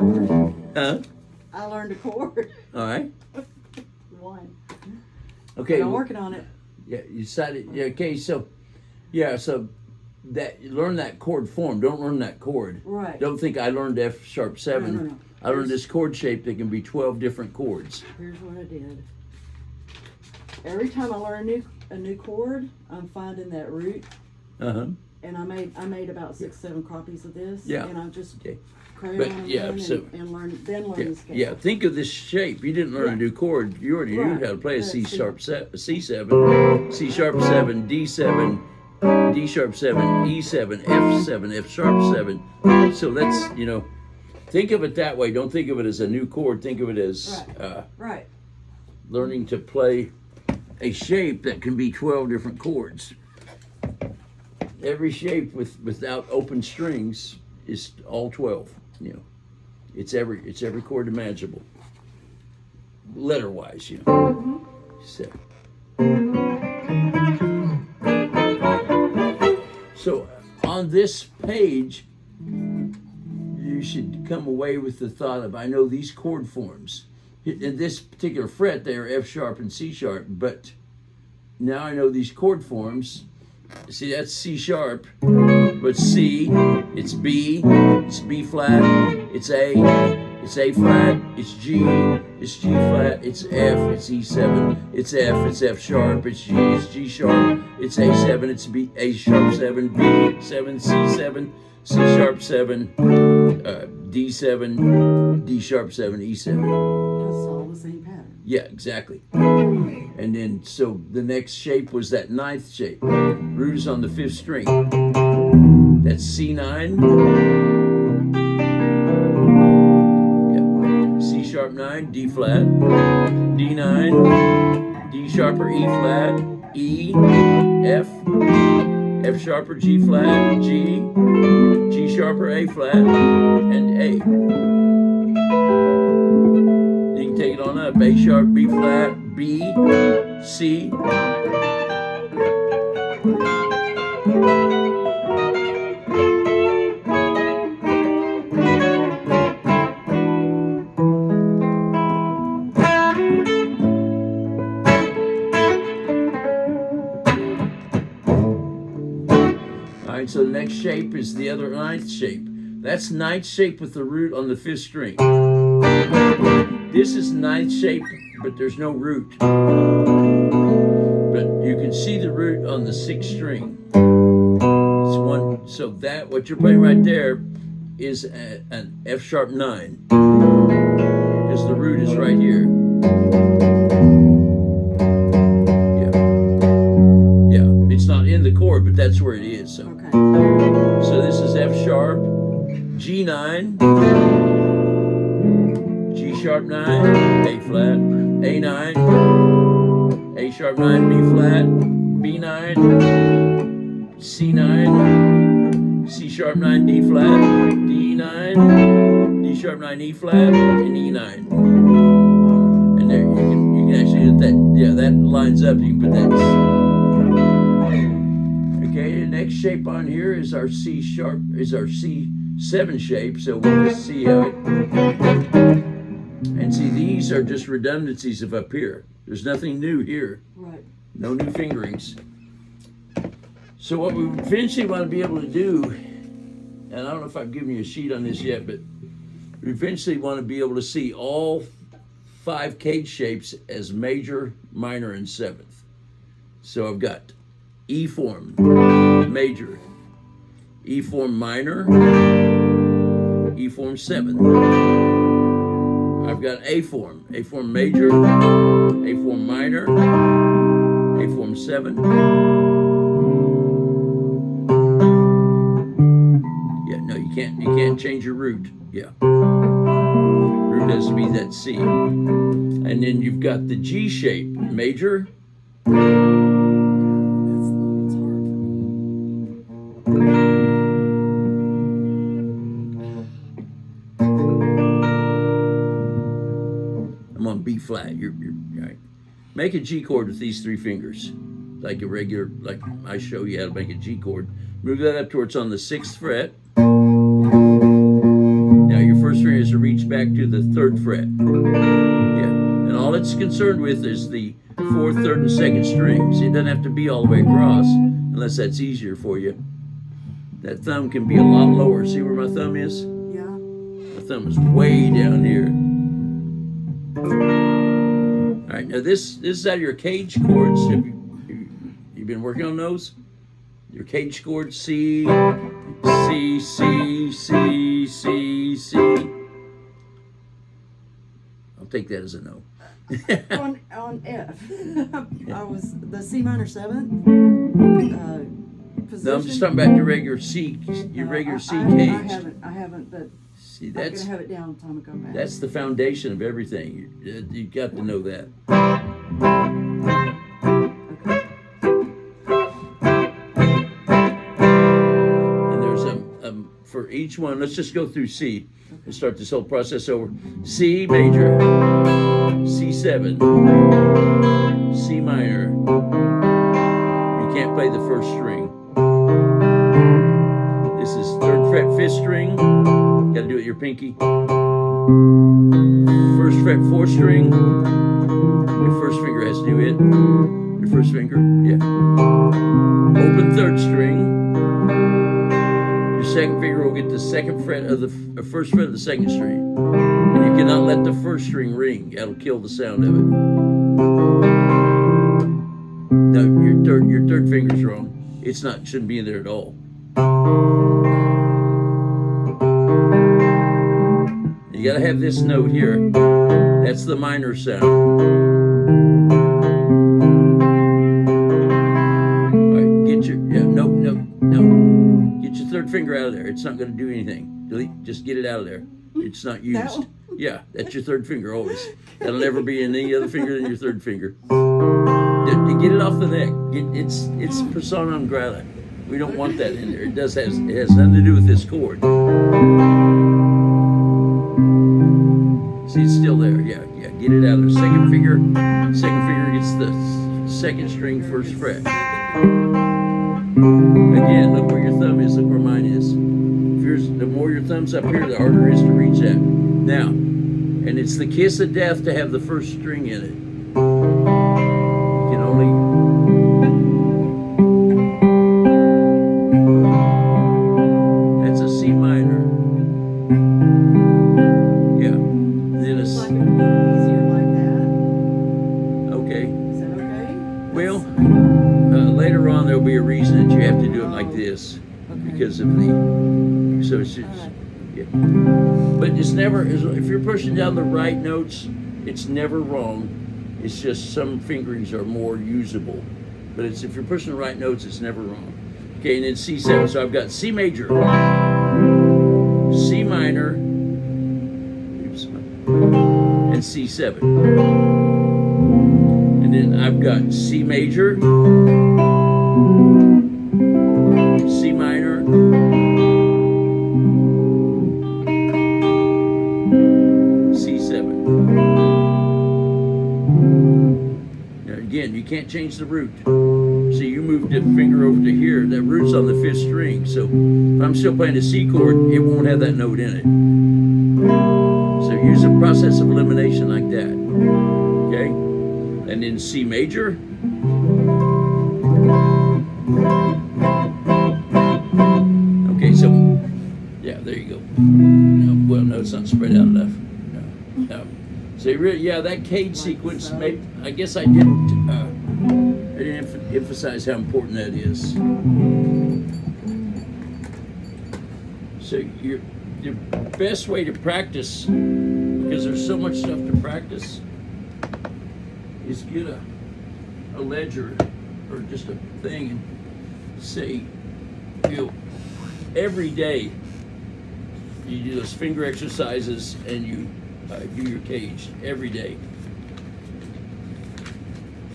chord. Huh? I learned a chord. All right. One. Okay. But I'm working on it. Yeah, you decided. Yeah, okay, so that you learn that chord form. Don't learn that chord. Right. Don't think I learned F sharp 7. No. I learned this chord shape that can be 12 different chords. Here's what I did. Every time I learn a new chord, I'm finding that root. Uh-huh. And I made about 6-7 copies of this. Yeah. And I just Okay. crayon But, them yeah, in so- and learn the scale. Yeah, think of this shape. You didn't learn Right. a new chord. You already knew Right. how to play a C That's sharp C7, C sharp 7, D7, D sharp 7, E7, F7, F sharp 7. So let's, think of it that way. Don't think of it as a new chord. Think of it as Right. learning to play a shape that can be 12 different chords. Every shape without open strings is all 12. It's every chord imaginable, letter wise. So on this page, you should come away with the thought of, I know these chord forms. In this particular fret, they are F sharp and C sharp, but now I know these chord forms. See, that's C sharp, but C, it's B flat, it's A flat, it's G flat, it's F, it's E7, it's F sharp, it's G sharp, it's A7, it's A sharp 7, B7, C7, C sharp 7, D7, D sharp 7, E7. It's all the same pattern. Yeah, exactly. And then, so the next shape was that ninth shape. Root is on the 5th string. That's C9. Yeah. C sharp 9, D flat, D9, D sharper E flat, E, F, F sharper G flat, G, G sharper A flat, and A. You can take it on up. A sharp, B flat, B, C. All right, so the next shape is the other ninth shape. That's ninth shape with the root on the 5th string. This is ninth shape, but there's no root. But you can see the root on the 6th string. It's one. So that what you're playing right there is an F sharp 9, because the root is right here. Yeah. It's not in the chord, but that's where it is. So. Okay. So this is F sharp, G9, G sharp 9, A flat, A9, A sharp 9, B flat, B9, C9, C sharp 9, D flat, D9, D sharp 9, E flat, and E9. And there you can actually hit that. Yeah, that lines up. You can put that. Okay, the next shape on here is our C sharp, is our C7 shape, so we'll just see how it, and see these are just redundancies of up here. There's nothing new here. Right. No new fingerings. So what we eventually want to be able to do, and I don't know if I've given you a sheet on this yet, but we eventually want to be able to see all 5 cage shapes as major, minor, and 7th. So I've got E form, major, E form minor, E form 7. I've got A form major, A form minor, A form 7. Yeah, no, you can't change your root. Yeah. Root has to be that C. And then you've got the G shape, major, I'm on B flat. You're right. Make a G chord with these 3 fingers, like a regular, like I show you how to make a G chord. Move that up to where it's on the 6th fret. Now your first finger is to reach back to the 3rd fret. Yeah, and all it's concerned with is the 4th, 3rd, and 2nd strings. It doesn't have to be all the way across unless that's easier for you. That thumb can be a lot lower. See where my thumb is? Yeah. My thumb is way down here. All right, now this is out of your cage chords. Have you been working on those? Your cage chords, C, C, C, C, C, C. I'll take that as a no. on F. I was the C minor 7th position. No, I'm just talking about your regular C, C cage. I haven't, but See, I'm that's gonna have it down time to go back. that's the foundation of everything. You got to know that. Okay. And there's for each one. Let's just go through C. Let's start this whole process over. C major, C7, C minor. You can't play the 1st string. This is 3rd fret, 5th string. Got to do it with your pinky. 1st fret, 4th string. Your 1st finger has to do it. Your 1st finger, yeah. Open 3rd string. Your 2nd finger will get the 2nd fret of the 1st fret of the 2nd string. And you cannot let the 1st string ring. That'll kill the sound of it. No, your 3rd finger's wrong. It's not, shouldn't be in there at all. You gotta have this note here. That's the minor sound. All right, get your, no. Get your 3rd finger out of there. It's not gonna do anything. Delete, just get it out of there. It's not used. No. Yeah, that's your 3rd finger always. That'll never be in any other finger than your 3rd finger. Get it off the neck. It's persona non grata. We don't want that in there. It has nothing to do with this chord. See, it's still there. Yeah. Get it out of there. 2nd finger gets the 2nd string, 1st fret. Again, look where your thumb is. Look where mine is. The more your thumb's up here, the harder it is to reach that. Now, and it's the kiss of death to have the 1st string in it. You can only. That's a C minor. Yeah. Then a. Like it would be easier like that. Okay. Is that okay? Well, later on there'll be a reason that you have to do it like this, because of the. So it's just, yeah. But it's never, if you're pushing down the right notes, it's never wrong. It's just some fingerings are more usable. But it's, if you're pushing the right notes, it's never wrong. Okay, and then C7. So I've got C major, C minor, oops, and C7. And then I've got C major, C minor, again, you can't change the root. So you move the finger over to here. That root's on the 5th string. So if I'm still playing a C chord, it won't have that note in it. So use a process of elimination like that. Okay? And then C major. Okay, so, yeah, there you go. No, well, no, it's not spread out enough. No. So yeah, that cage sequence. Maybe, I guess I didn't emphasize how important that is. So your best way to practice, because there's so much stuff to practice, is get a ledger or just a thing and say, every day you do those finger exercises and you do your cage every day,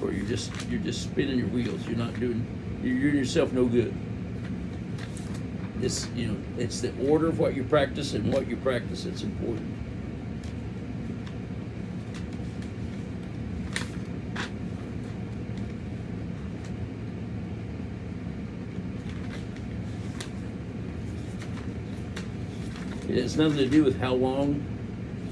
or you're just spinning your wheels. You're doing yourself no good. This, it's the order of what you practice and what you practice that's important. It has nothing to do with how long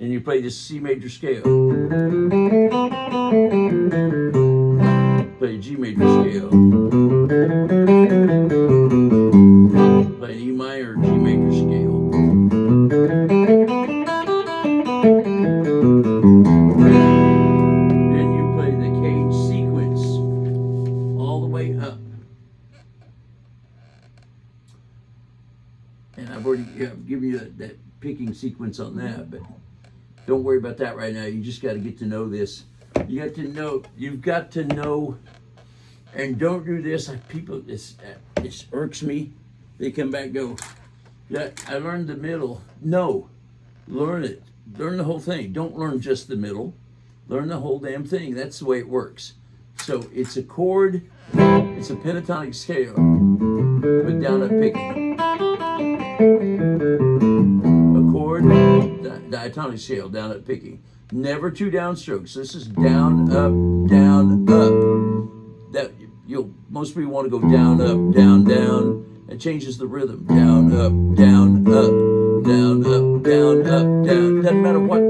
Then you play this C major scale. Play a G major scale. Play an E minor, G major scale. Then you play the cage sequence all the way up. And I've already given you that picking sequence on that, but don't worry about that right now. You just got to get to know this. You've got to know, and don't do this. People, this irks me. They come back and go, yeah, I learned the middle. No, learn it. Learn the whole thing. Don't learn just the middle. Learn the whole damn thing. That's the way it works. So it's a chord, it's a pentatonic scale with down up picking. A chord, diatonic scale, down up picking. Never two downstrokes. This is down, up, down, up. That most people want to go down, up, down, down. It changes the rhythm. Down, up, down, up, down, up, down, up, down. Doesn't matter what.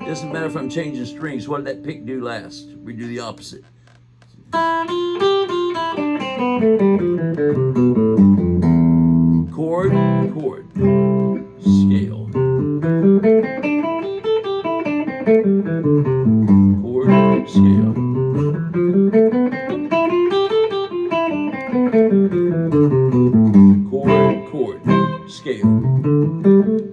Doesn't matter if I'm changing strings. What did that pick do last? We do the opposite. Chord, chord, scale. Chord, scale. Chord, chord, scale.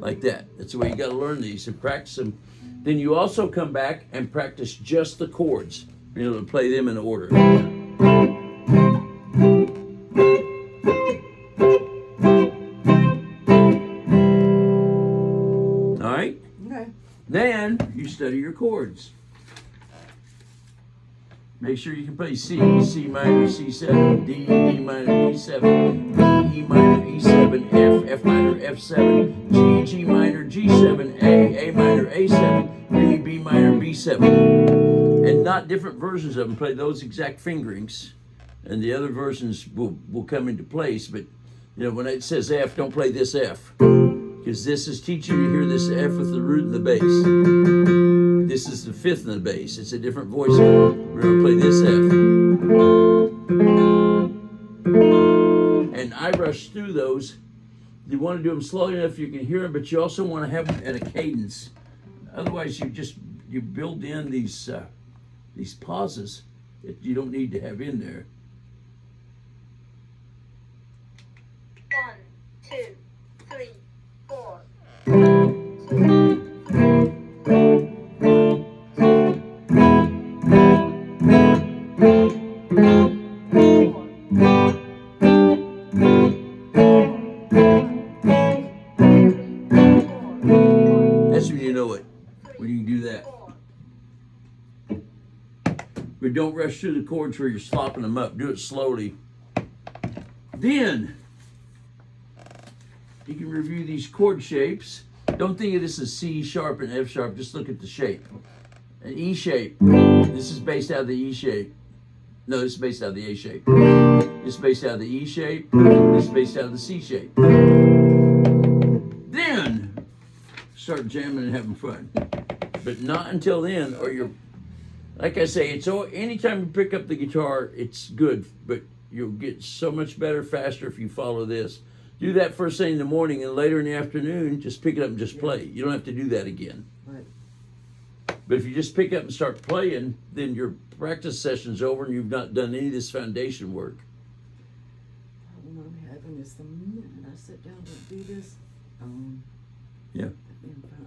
Like that. That's the way you got to learn these and practice them. Then you also come back and practice just the chords. You're able to play them in order. All right? Okay. Then you study your chords. Make sure you can play C, C minor, C7, D, D minor, D7, E, E minor, E7, F, F minor, F7, G, G minor, G7, A minor, A7, B, B minor, B7. And not different versions of them. Play those exact fingerings, and the other versions will come into place. But when it says F, don't play this F, because this is teaching you to hear this F with the root and the bass. This is the fifth in the bass. It's a different voice. We're going to play this F. And I rush through those. You want to do them slowly enough you can hear them, but you also want to have them at a cadence. Otherwise, you build in these pauses that you don't need to have in there. 1, 2, 3, 4. That's when you know it, when you can do that. But don't rush through the chords where you're slopping them up. Do it slowly. Then you can review these chord shapes. Don't think of this as C sharp and F sharp. Just look at the shape. An E shape. This is based out of the E shape. No, this is based out of the A shape. This is based out of the E shape. This is based out of the C shape. Then start jamming and having fun. But not until then, or you're, like I say, it's all, anytime you pick up the guitar, it's good, but you'll get so much better faster if you follow this. Do that first thing in the morning, and later in the afternoon, just pick it up and just play. You don't have to do that again. Right. But if you just pick up and start playing, then your practice session's over and you've not done any of this foundation work. The problem I'm having is the minute I sit down to do this, Yeah.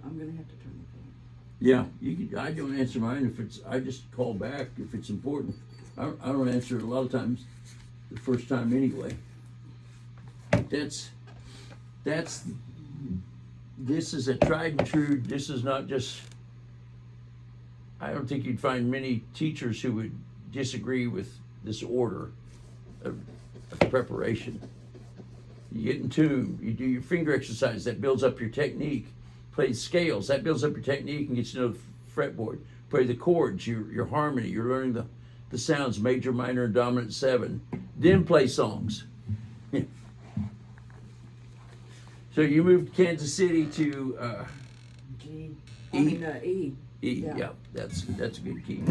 I'm going to have to turn the phone. Yeah, you can. I don't answer mine if it's. I just call back if it's important. I don't answer it a lot of times, the first time anyway. This is a tried and true. This is not just. I don't think you'd find many teachers who would disagree with this order of preparation. You get in tune. You do your finger exercise. That builds up your technique. Play scales. That builds up your technique and gets you to know the fretboard. Play the chords. Your harmony. You're learning the sounds, major, minor, and dominant 7. Then play songs. So you moved Kansas City to G. I mean, E. E. Yeah. Yeah, that's a good key.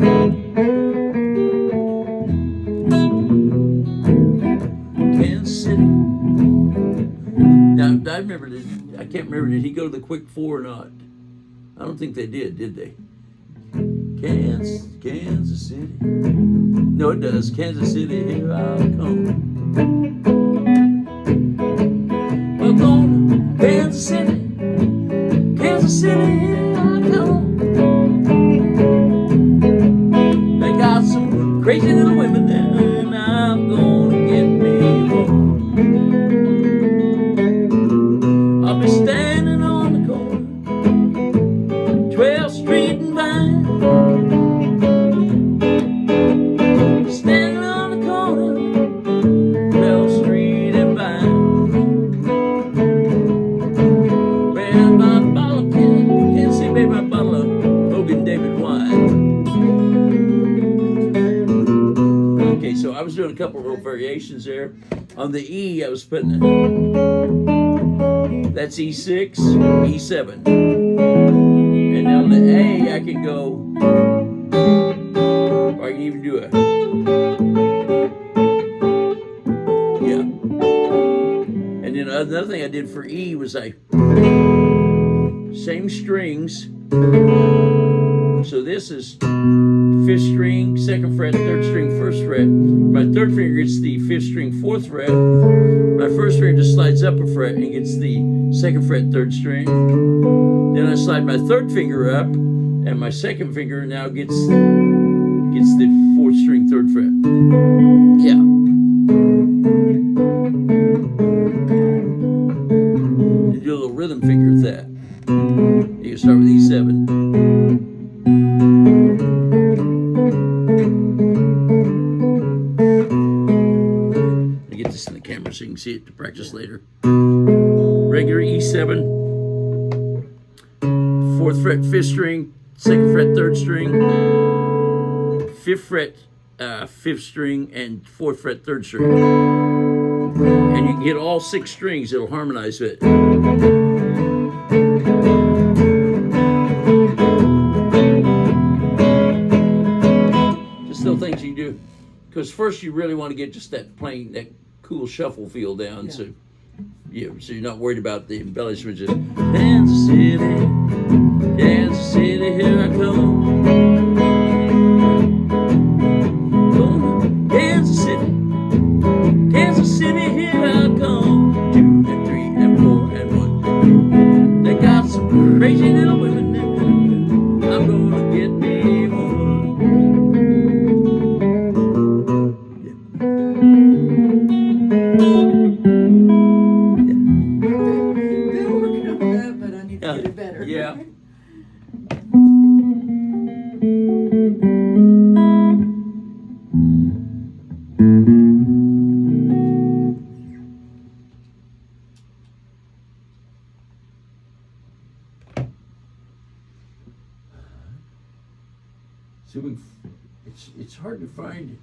Kansas City. Now I remember. I can't remember. Did he go to the quick 4 or not? I don't think they did they? Kansas City. No, it does. Kansas City, here I come. We're going to Kansas City. Kansas City, here I come. They got some crazy little women there, and I'm gonna get me one. I'll be standing on the corner, 12th Street and Vine. Standing on the corner, 12th Street and Vine. Ran by a bottle of Tennessee, baby, a bottle of Hogan David wine. Okay, so I was doing a couple of little variations there. On the E, I was putting that's E6, E7. And on the A, I can go, or I can even do a, yeah. And then another thing I did for E was same strings. So this is 5th string, 2nd fret, 3rd string, 1st fret. My 3rd finger gets the 5th string, 4th fret. My 1st finger just slides up a fret and gets the 2nd fret, 3rd string. Then I slide my 3rd finger up, and my 2nd finger now gets the 4th string, 3rd fret. Yeah. You do a little rhythm figure with that. You can start with E7. Get this in the camera so you can see it to practice later. Regular E7, 4th fret, 5th string, 2nd fret, 3rd string, 5th fret, 5th string, and 4th fret, 3rd string. And you can get all 6 strings, it'll harmonize with it. Just little things you can do. Because first you really want to get just that cool shuffle feel down, so you're not worried about the embellishment. Just Kansas City, here I come. Kansas City, here I come. 2 and 3 and 4 and 1. They got some crazy little women there. I'm gonna get me one. Yeah. So it's hard to find.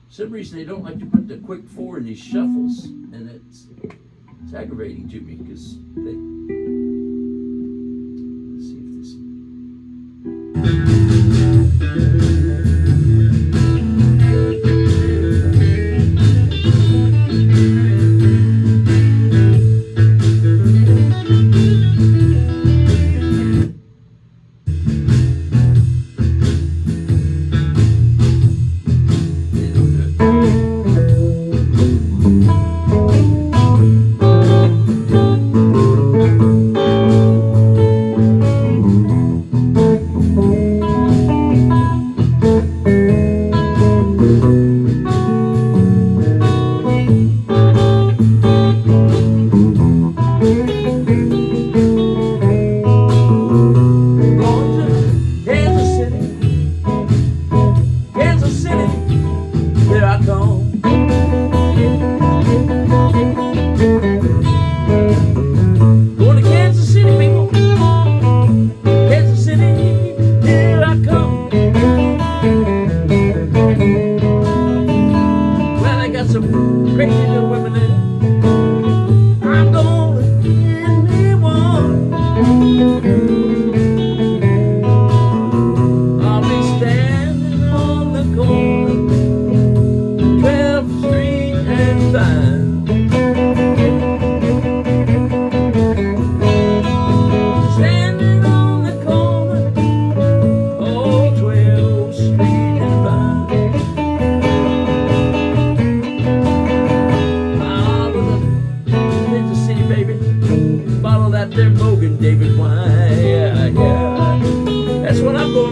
For some reason they don't like to put the quick 4 in these shuffles, and it's aggravating to me because they. Let's see if this.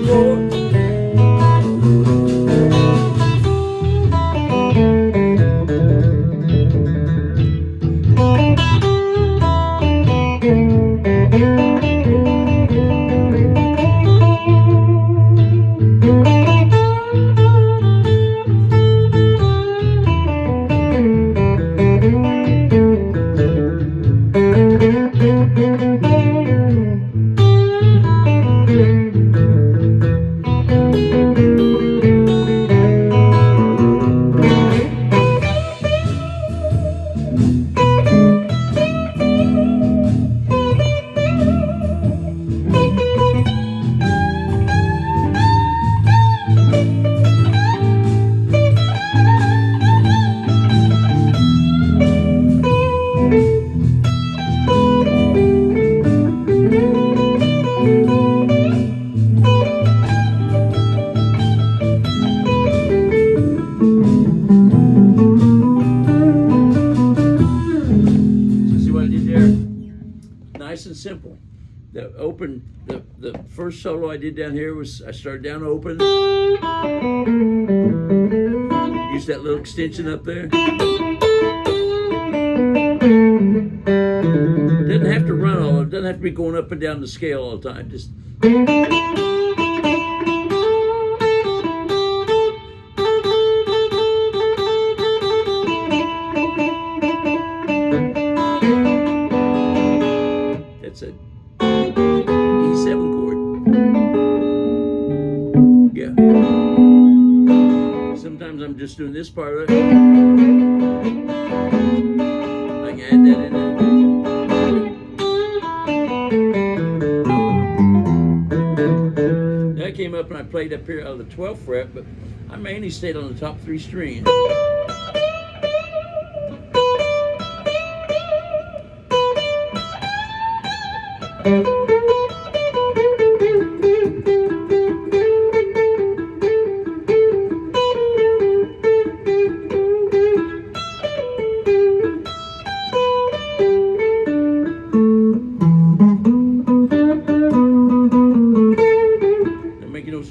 floor. Nice and simple. The first solo I did down here was I started down open. Use that little extension up there. Doesn't have to run all. It doesn't have to be going up and down the scale all the time. Just. It's a E7 chord. Yeah. Sometimes I'm just doing this part of it. I can add that in there. That came up and I played up here out of the 12th fret, but I mainly stayed on the top 3 strings.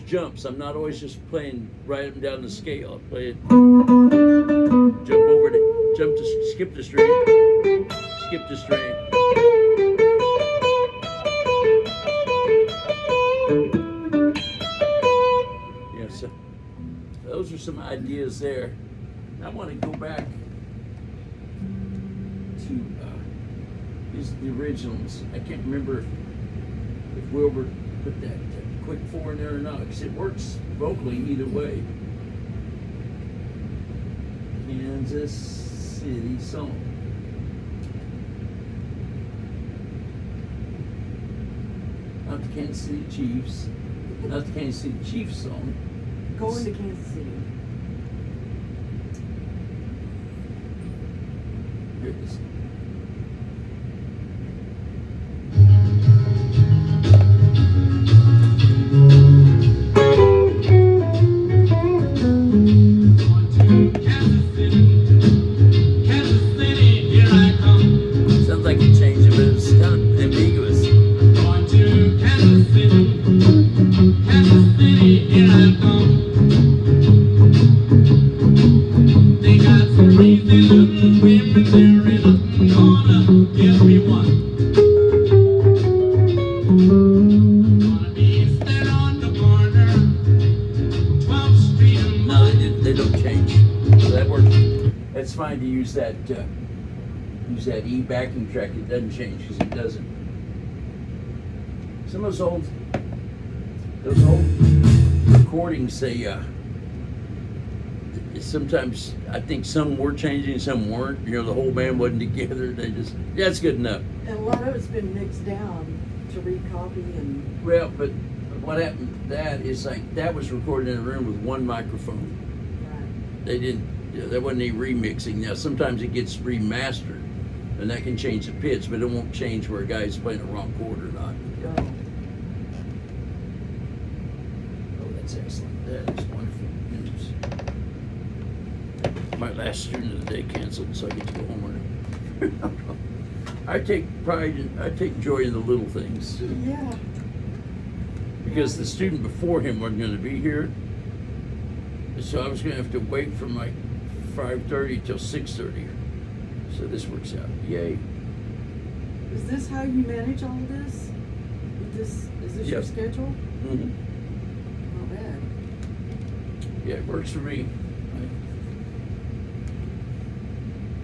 Jumps. I'm not always just playing right up and down the scale. I play it, jump over to, skip the string, skip the string. Yeah, so those are some ideas there. I want to go back to the originals. I can't remember if Wilbur put that quick 4 in there or not, because it works vocally either way. Kansas City song. Not the Kansas City Chiefs. Not the Kansas City Chiefs song. Going to Kansas City. Here it is. It's fine to use that E backing track. It doesn't change because it doesn't. Some of those old recordings, they sometimes I think some were changing, some weren't. You know, the whole band wasn't together. They just that's good enough. And a lot of it's been mixed down to recopy and. Well, but what happened to that is like that was recorded in a room with one microphone. Right. They didn't. There wasn't any remixing. Now sometimes it gets remastered, and that can change the pitch, but it won't change where a guy's playing a wrong chord or not. Oh, that's excellent. That is wonderful news. My last student of the day canceled, so I get to go home early. I take pride and I take joy in the little things. Yeah. because the student before him wasn't going to be here. So I was going to have to wait from like 5:30 till 6:30. So this works out. Yay. Is this how you manage all of this? Is this your Yep. schedule? Mm-hmm. Not bad. Yeah, it works for me.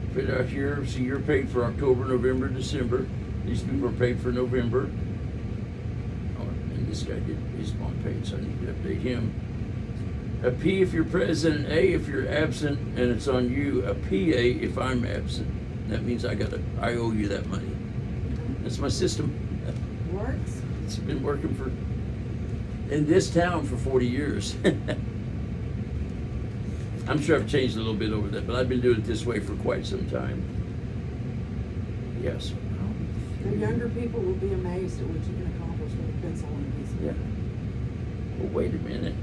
I put it out here, so you're paid for October, November, December. These people are paid for November. Oh, and this guy did his mom paid, so I need to update him. A P if you're present, A if you're absent, and it's on you. A PA if I'm absent. That means I owe you that money. That's my system. Works? It's been working in this town for 40 years. I'm sure I've changed a little bit over that, but I've been doing it this way for quite some time. Yes. The younger people will be amazed at what you can accomplish with a pencil and a piece of Yeah. paper. Well, wait a minute.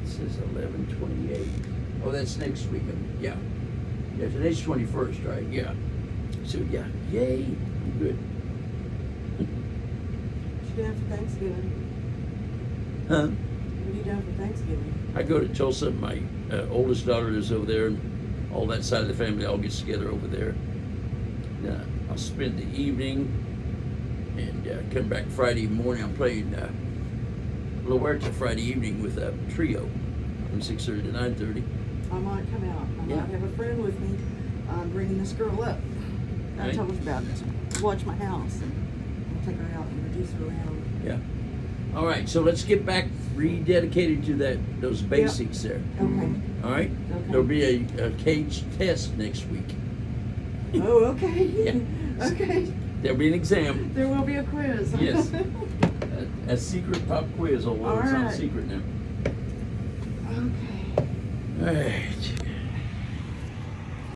It says 11/28. Oh, that's next week. Yeah. Yeah, today's 21st, right? Yeah. So, yeah. Yay. I'm good. What you doing for Thanksgiving? Huh? What are you doing for Thanksgiving? I go to Tulsa. My oldest daughter lives over there, and all that side of the family all gets together over there. I'll spend the evening and come back Friday morning. I'm playing La Huerta Friday evening with a trio from 6:30 to 9:30. I might come out. I Yeah. might have a friend with me. I'm bringing this girl up. I Right. told her about it. To watch my house, and I'll take her out and introduce her around. Yeah. All right, so let's get back rededicated to those basics there. Okay. All right? Okay. There'll be a cage test next week. Oh, okay. Yeah. Okay. There'll be an exam. There will be a quiz. Yes. A secret pop quiz, although All it's not right. secret now. Okay. All right.